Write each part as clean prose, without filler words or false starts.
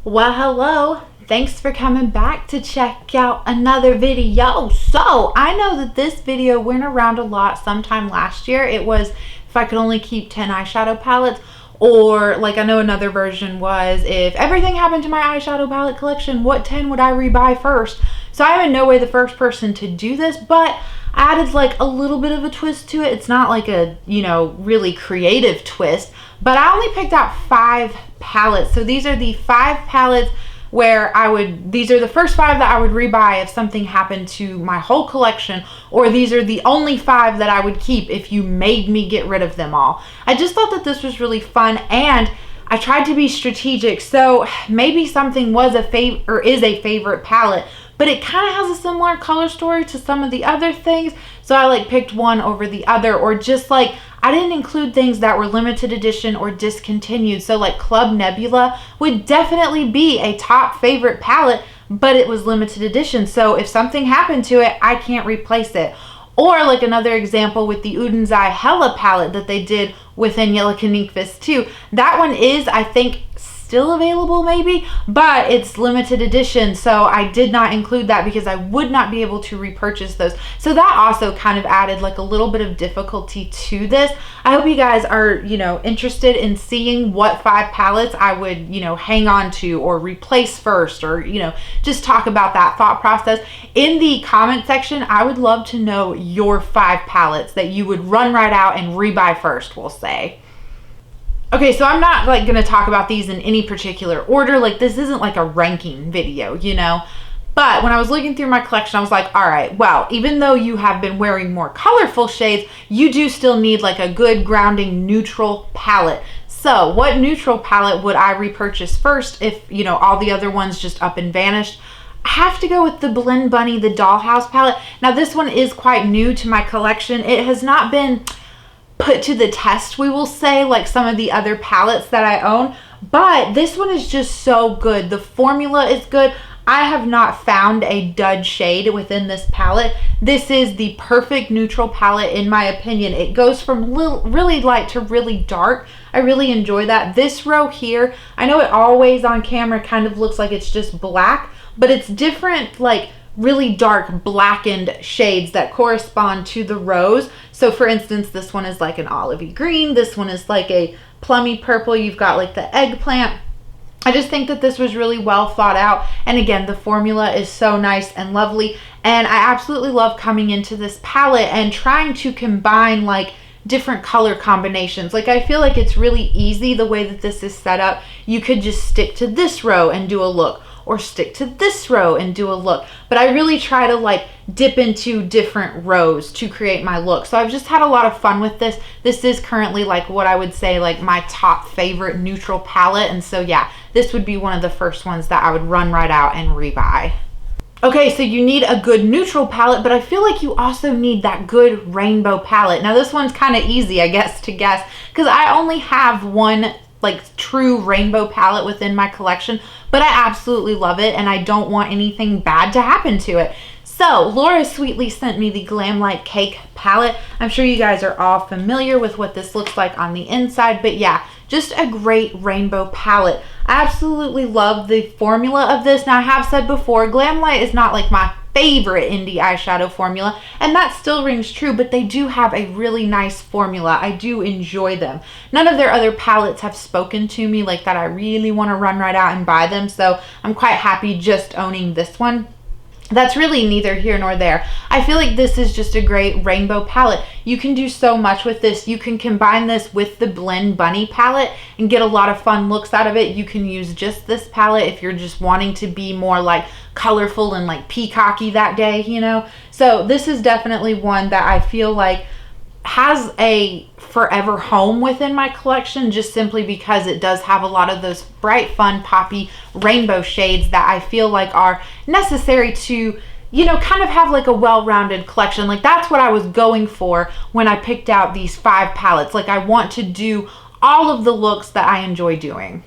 Well, hello. Thanks for coming back to check out another video. So, I know that this video went around a lot sometime last year. It was if I could only keep 10 eyeshadow palettes, or like I know another version was if everything happened to my eyeshadow palette collection, what 10 would I rebuy first? So I am in no way the first person to do this, but I added like a little bit of a twist to it. It's not like a, really creative twist, but I only picked out 5 palettes. So these are the 5 palettes where these are the first 5 that I would rebuy if something happened to my whole collection, or these are the only 5 that I would keep if you made me get rid of them all. I just thought that this was really fun, and I tried to be strategic. So maybe something was is a favorite palette, but it kind of has a similar color story to some of the other things. So I like picked one over the other, or just like I didn't include things that were limited edition or discontinued. So like Club Nebula would definitely be a top favorite palette, but it was limited edition. So if something happened to it, I can't replace it. Or like another example with the Uden's Eye Hella palette that they did within Yellow Ink Fist 2. That one is, I think, still available maybe, but it's limited edition, so I did not include that because I would not be able to repurchase those. So that also kind of added like a little bit of difficulty to this. I hope you guys are, interested in seeing what 5 palettes I would, hang on to or replace first, or, just talk about that thought process. In the comment section, I would love to know your 5 palettes that you would run right out and rebuy first, we'll say. Okay, so I'm not like going to talk about these in any particular order. Like this isn't like a ranking video, But when I was looking through my collection, I was like, all right, well, even though you have been wearing more colorful shades, you do still need like a good grounding neutral palette. So what neutral palette would I repurchase first if, all the other ones just up and vanished? I have to go with the Blend Bunny, the Dollhouse palette. Now this one is quite new to my collection. It has not been put to the test, we will say, like some of the other palettes that I own, but this one is just so good. The formula is good. I have not found a dud shade within this palette. This is the perfect neutral palette in my opinion. It goes from really light to really dark. I really enjoy that. This row here, I know it always on camera kind of looks like it's just black, but it's different, like really dark blackened shades that correspond to the rows. So for instance, this one is like an olivey green, this one is like a plummy purple, you've got like the eggplant. I just think that this was really well thought out, and again, the formula is so nice and lovely, and I absolutely love coming into this palette and trying to combine like different color combinations. Like I feel like it's really easy the way that this is set up. You could just stick to this row and do a look, or stick to this row and do a look. But I really try to like dip into different rows to create my look. So I've just had a lot of fun with this. This is currently like what I would say like my top favorite neutral palette. And so yeah, this would be one of the first ones that I would run right out and rebuy. Okay, so you need a good neutral palette, but I feel like you also need that good rainbow palette. Now this one's kind of easy, I guess, to guess, because I only have one like true rainbow palette within my collection, but I absolutely love it and I don't want anything bad to happen to it. So Laura sweetly sent me the Glamlight Cake palette. I'm sure you guys are all familiar with what this looks like on the inside, but yeah, just a great rainbow palette. I absolutely love the formula of this. Now I have said before, Glamlight is not like my favorite indie eyeshadow formula, and that still rings true, but they do have a really nice formula. I do enjoy them. None of their other palettes have spoken to me like that I really want to run right out and buy them, so I'm quite happy just owning this one. That's really neither here nor there. I feel like this is just a great rainbow palette. You can do so much with this. You can combine this with the Blend Bunny palette and get a lot of fun looks out of it. You can use just this palette if you're just wanting to be more like colorful and like peacocky that day, So this is definitely one that I feel like has a forever home within my collection, just simply because it does have a lot of those bright, fun, poppy rainbow shades that I feel like are necessary to, kind of have like a well-rounded collection. Like that's what I was going for when I picked out these 5 palettes. Like I want to do all of the looks that I enjoy doing.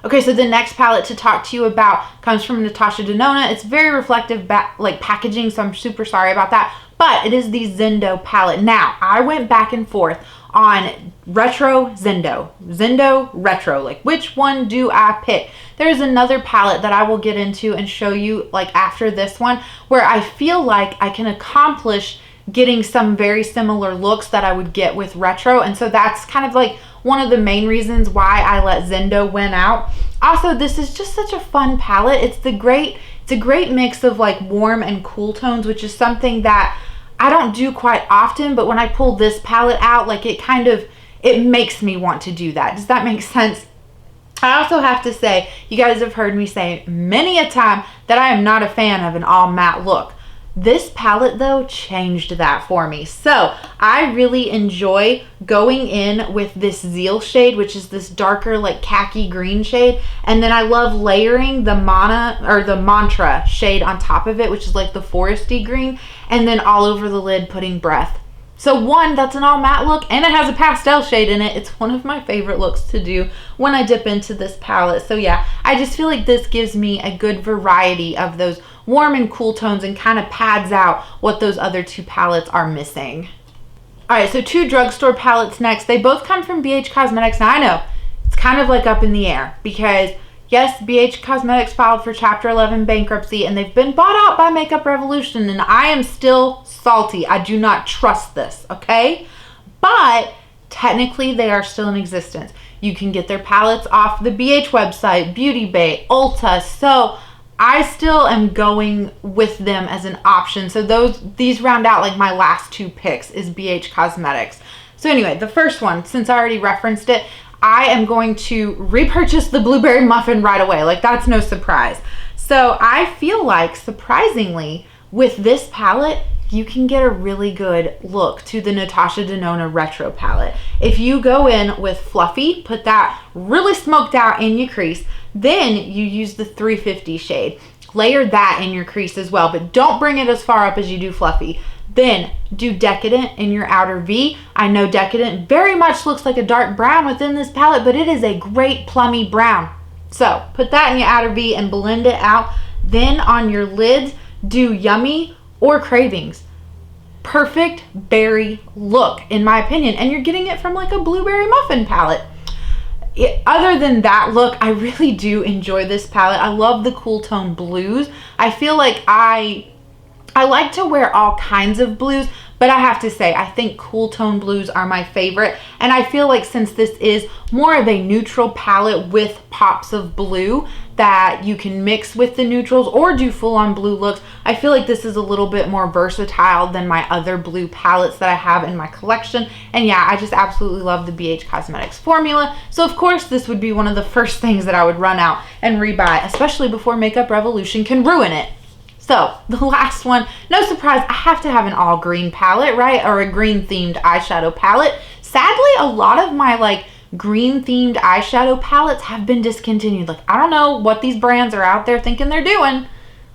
Okay, so the next palette to talk to you about comes from Natasha Denona. It's very reflective like packaging, so I'm super sorry about that. But it is the Zendo palette. Now, I went back and forth on retro, Zendo, retro. Like, which one do I pick? There's another palette that I will get into and show you like after this one, where I feel like I can accomplish getting some very similar looks that I would get with retro. And so that's kind of like one of the main reasons why I let Zendo win out. Also, this is just such a fun palette. It's a great mix of like warm and cool tones, which is something that I don't do quite often, but when I pull this palette out, like it makes me want to do that. Does that make sense? I also have to say, you guys have heard me say many a time that I am not a fan of an all matte look. This palette though changed that for me. So I really enjoy going in with this Zeal shade, which is this darker like khaki green shade. And then I love layering the Mantra shade on top of it, which is like the foresty green. And then all over the lid putting Breath. So one, that's an all matte look, and it has a pastel shade in it. It's one of my favorite looks to do when I dip into this palette. So yeah, I just feel like this gives me a good variety of those warm and cool tones and kind of pads out what those other two palettes are missing. All right, so two drugstore palettes next. They both come from BH Cosmetics. Now I know it's kind of like up in the air because yes, BH Cosmetics filed for Chapter 11 bankruptcy and they've been bought out by Makeup Revolution, and I am still salty. I do not trust this, okay? But technically they are still in existence. You can get their palettes off the BH website, Beauty Bay, Ulta. So I still am going with them as an option. So these round out like my last two picks is BH Cosmetics. So anyway, the first one, since I already referenced it, I am going to repurchase the Blueberry Muffin right away. Like, that's no surprise. So I feel like, surprisingly, with this palette, you can get a really good look to the Natasha Denona Retro palette. If you go in with Fluffy, put that really smoked out in your crease, then you use the 350 shade. Layer that in your crease as well, but don't bring it as far up as you do Fluffy. Then do Decadent in your outer V. I know Decadent very much looks like a dark brown within this palette, but it is a great plummy brown. So put that in your outer V and blend it out. Then on your lids, do Yummy or Cravings. Perfect berry look, in my opinion. And you're getting it from like a Blueberry Muffin palette. Other than that look, I really do enjoy this palette. I love the cool tone blues. I feel like I like to wear all kinds of blues, but I have to say, I think cool tone blues are my favorite. And I feel like since this is more of a neutral palette with pops of blue that you can mix with the neutrals or do full on blue looks, I feel like this is a little bit more versatile than my other blue palettes that I have in my collection. And yeah, I just absolutely love the BH Cosmetics formula. So of course, this would be one of the first things that I would run out and rebuy, especially before Makeup Revolution can ruin it. So the last one, no surprise, I have to have an all green palette, right? Or a green themed eyeshadow palette. Sadly, a lot of my like green themed eyeshadow palettes have been discontinued. Like, I don't know what these brands are out there thinking they're doing,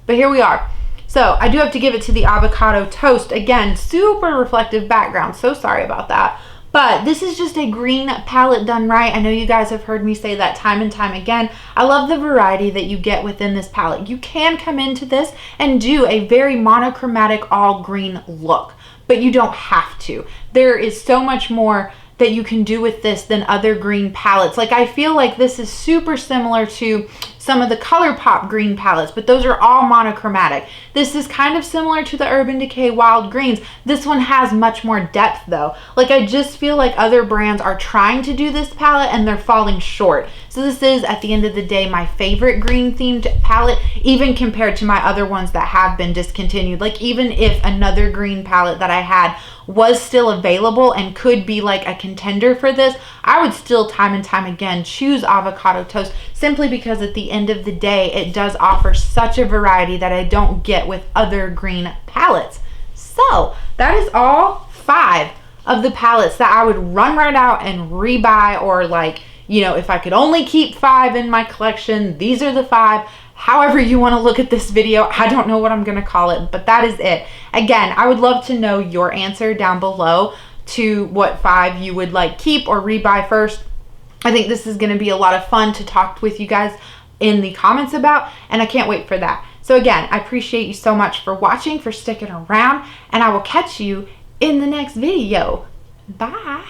but here we are. So I do have to give it to the Avocado Toast. Again, super reflective background. So sorry about that. But this is just a green palette done right. I know you guys have heard me say that time and time again. I love the variety that you get within this palette. You can come into this and do a very monochromatic all green look, but you don't have to. There is so much more that you can do with this than other green palettes. Like, I feel like this is super similar to some of the ColourPop green palettes, but those are all monochromatic. This is kind of similar to the Urban Decay Wild Greens. This one has much more depth though. Like, I just feel like other brands are trying to do this palette and they're falling short. So this is, at the end of the day, my favorite green themed palette, even compared to my other ones that have been discontinued. Like, even if another green palette that I had was still available and could be like a contender for this, I would still time and time again choose Avocado Toast, simply because at the end of the day, it does offer such a variety that I don't get with other green palettes. So that is all 5 of the palettes that I would run right out and rebuy, or like, you know, if I could only keep 5 in my collection, these are the 5. However you want to look at this video, I don't know what I'm going to call it, but that is it. Again, I would love to know your answer down below to what 5 you would like keep or rebuy first. I think this is going to be a lot of fun to talk with you guys in the comments about, and I can't wait for that. So again, I appreciate you so much for watching, for sticking around, and I will catch you in the next video. Bye.